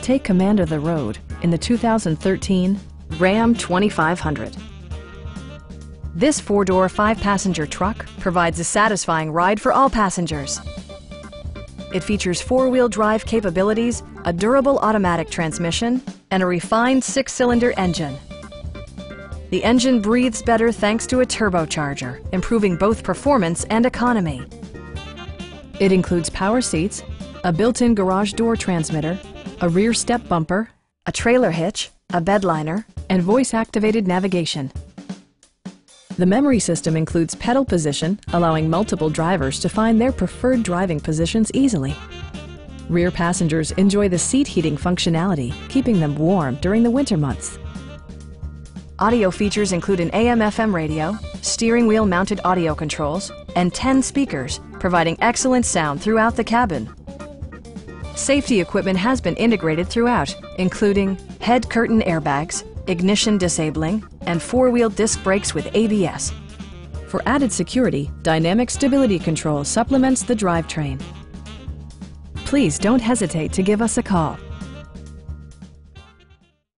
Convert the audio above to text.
Take command of the road in the 2013 Ram 2500. This four-door, five-passenger truck provides a satisfying ride for all passengers. It features four-wheel drive capabilities, a durable automatic transmission, and a refined six-cylinder engine. The engine breathes better thanks to a turbocharger, improving both performance and economy. It includes power seats, a built-in garage door transmitter, a rear step bumper, a trailer hitch, a bed liner, and voice-activated navigation. The memory system includes pedal position, allowing multiple drivers to find their preferred driving positions easily. Rear passengers enjoy the seat heating functionality, keeping them warm during the winter months. Audio features include an AM/FM radio, steering wheel mounted audio controls, and 10 speakers, providing excellent sound throughout the cabin. Safety equipment has been integrated throughout, including head curtain airbags, ignition disabling, and four-wheel disc brakes with ABS. For added security, Dynamic Stability Control supplements the drivetrain. Please don't hesitate to give us a call.